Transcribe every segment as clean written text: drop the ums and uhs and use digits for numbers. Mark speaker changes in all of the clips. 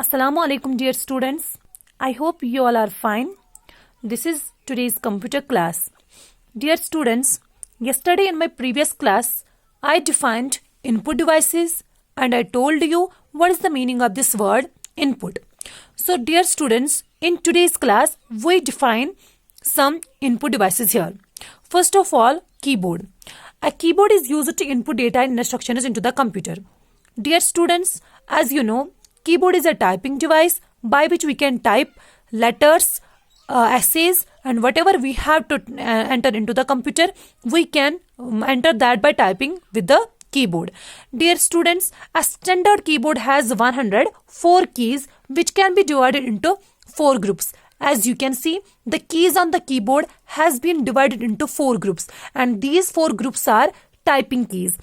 Speaker 1: Assalamu alaikum dear students. I hope you all are fine. This is today's computer class. Dear students, yesterday in my previous class, I defined input devices and I told you what is the meaning of this word input. So dear students, in today's class, we define some input devices here. First of all, keyboard. A keyboard is used to input data and instructions into the computer. Dear students, as you know, keyboard is a typing device by which we can type letters, essays, and whatever we have to enter into the computer, we can enter that by typing with the keyboard. Dear students, a standard keyboard has 104 keys which can be divided into 4 groups. As you can see, the keys on the keyboard has been divided into 4 groups, and these 4 groups are typing keys.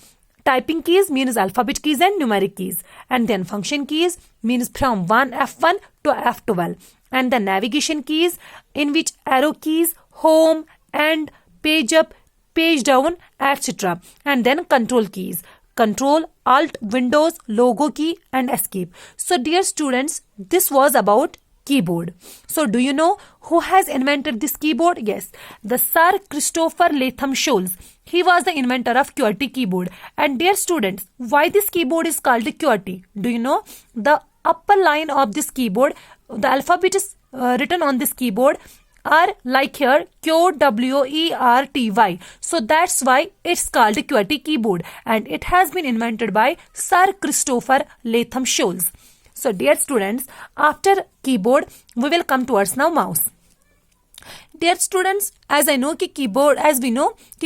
Speaker 1: Typing keys means alphabet keys and numeric keys, and then function keys means from F1 to F12, and the navigation keys in which arrow keys, home, and page up, page down, etc. And then control keys, control, alt, windows, logo key, and escape. So dear students, this was about keyboard. So do you know who has invented this keyboard? Yes, the Sir Christopher Latham Sholes. He was the inventor of QWERTY keyboard. And dear students, why this keyboard is called QWERTY? Do you know? The upper line of this keyboard, the alphabet is written on this keyboard are like here QWERTY. So that's why it's called QWERTY keyboard, and it has been invented by Sir Christopher Latham Sholes. So dear students, after keyboard, we will come towards now mouse. Dear students, as we know कि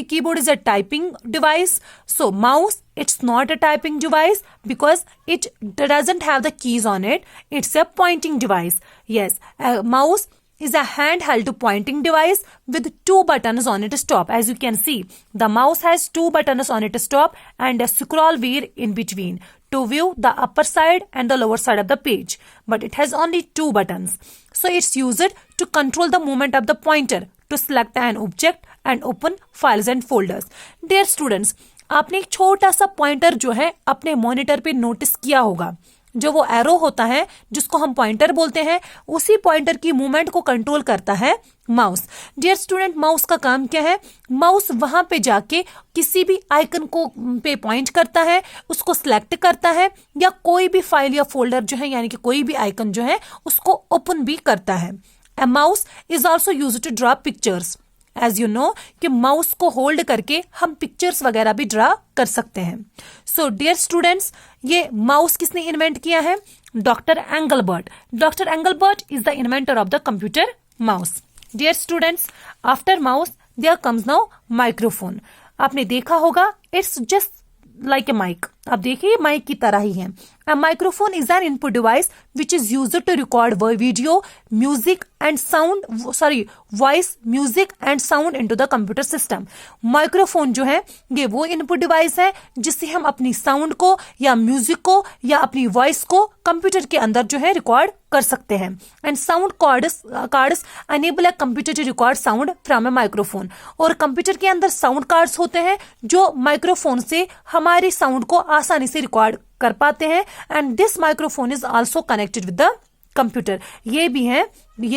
Speaker 1: keyboard is a typing device. So mouse, it's not a typing device because it doesn't have the keys on it. It's a pointing device. Yes, a mouse is a handheld pointing device with 2 buttons on its top. As you can see, the mouse has 2 buttons on its top and a scroll wheel in between to view the upper side and the lower side of the page. But it has only 2 buttons. So it's used to control the movement of the pointer to select an object and open files and folders. Dear students, आपने एक छोटा सा pointer जो है अपने monitor पे notice किया होगा. जो वो एरो होता है जिसको हम पॉइंटर बोलते हैं, उसी पॉइंटर की मूवमेंट को कंट्रोल करता है माउस. डियर स्टूडेंट, माउस का काम क्या है? माउस वहां पे जाके किसी भी आइकन को पे पॉइंट करता है, उसको सिलेक्ट करता है, या कोई भी फाइल या फोल्डर जो है यानी कि कोई भी आइकन जो है उसको ओपन भी करता है. A mouse is also used to draw pictures. As you know कि माउस को होल्ड करके हम पिक्चर्स वगैरह भी ड्रा कर सकते हैं. सो डियर स्टूडेंट्स, ये माउस किसने इन्वेंट किया है? Doctor Engelbart. Doctor Engelbart is the inventor of the computer mouse. Dear students, after mouse there comes now microphone. आपने देखा होगा, it's just like a mic. अब देखिए माइक की तरह ही है. A microphone is an input device which is used to record video, music and sound, voice, music and sound into the computer system. Microphone जो है ये वो इनपुट डिवाइस है जिससे हम अपनी साउंड को या म्यूजिक को या अपनी वॉइस को कंप्यूटर के अंदर जो है रिकॉर्ड कर सकते हैं. And sound cards enable a computer to record sound from a microphone. और कंप्यूटर के अंदर साउंड कार्ड्स होते हैं जो माइक्रोफोन से हमारी साउंड को आसानी से रिकॉर्ड कर पाते हैं. And this microphone is also connected with the computer. ये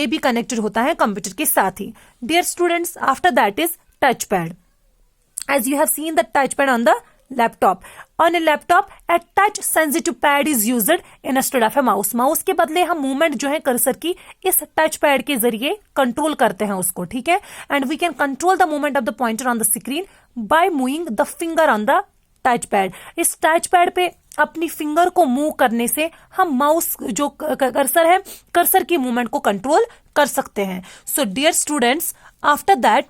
Speaker 1: भी कनेक्टेड होता है कंप्यूटर के साथ ही. Dear students, after that is touch pad. As you have seen the touchpad on the laptop. On a laptop, a touch sensitive pad is used instead of a mouse. Mouse के बदले हम movement जो है cursor की इस touch pad के जरिए control करते हैं उसको, ठीक है. And we can control the movement of the pointer on the screen by moving the finger on the touch pad. इस टच पैड पे अपनी फिंगर को मूव करने से हम माउस जो कर्सर है, कर्सर की मूवमेंट को कंट्रोल कर सकते हैं. So dear students, after that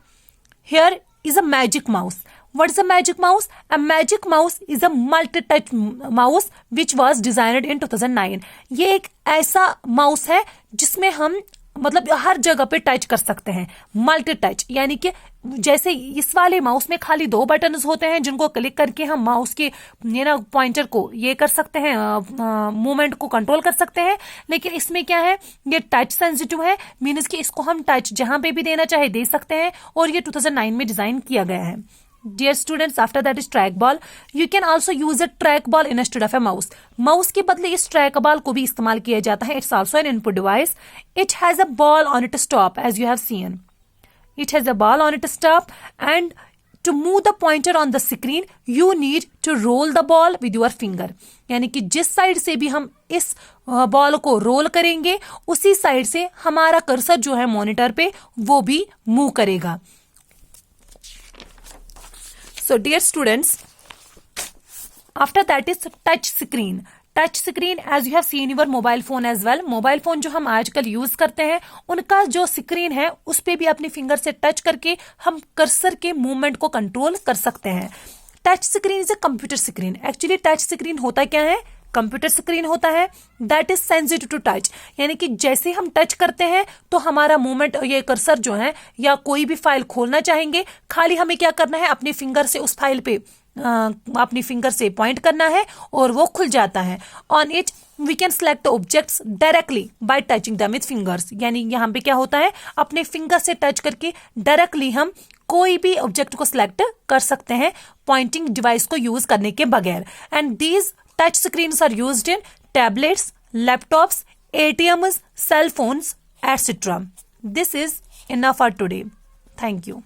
Speaker 1: here is a magic mouse. What is a magic mouse? A magic mouse is a multi-touch mouse which was designed in 2009. ये एक ऐसा माउस है जिसमें हम मतलब हर जगह पे टच कर सकते हैं. मल्टी टच यानी कि जैसे इस वाले माउस में खाली 2 बटन्स होते हैं जिनको क्लिक करके हम माउस के पॉइंटर को ये कर सकते हैं, मूवमेंट को कंट्रोल कर सकते हैं. लेकिन इसमें क्या है, ये टच सेंसिटिव है, मीन्स कि इसको हम टच जहां पे भी देना चाहे दे सकते हैं. और ये 2009 में डिजाइन किया गया है. Dear students, after that is trackball. You can also use a trackball instead of a mouse. Mouse के बदले इस trackball को भी इस्तेमाल किया जाता है. It's also an input device. It has a ball on its top, as you have seen. It has a ball on its top, and to move the pointer on the screen, you need to roll the ball with your finger. यानी कि जिस side से भी हम इस ball को role करेंगे, उसी साइड से हमारा कर्सर जो है मॉनिटर पे वो भी मूव करेगा. So dear students, after that is touch screen. Touch screen, as you have seen your mobile phone as well. Mobile phone जो हम आजकल यूज करते हैं, उनका जो स्क्रीन है उस पे भी अपनी फिंगर से टच करके हम कर्सर के मूवमेंट को कंट्रोल कर सकते हैं. Touch screen is a computer screen. Actually touch screen होता क्या है? कंप्यूटर स्क्रीन होता है that is sensitive to touch. यानी कि जैसे हम टच करते हैं तो हमारा मूवमेंट, ये कर्सर जो है या कोई भी फाइल खोलना चाहेंगे, खाली हमें क्या करना है, अपनी फिंगर से उस फाइल पे अपनी फिंगर से पॉइंट करना है और वो खुल जाता है. On it we can select objects directly by touching them with fingers. यानी यहाँ पे क्या होता है, अपने फिंगर से टच करके डायरेक्टली हम कोई भी ऑब्जेक्ट को सिलेक्ट कर सकते हैं पॉइंटिंग डिवाइस को यूज करने के बगैर. And these touch screens are used in tablets, laptops, ATMs, cell phones, etc. This is enough for today. Thank you.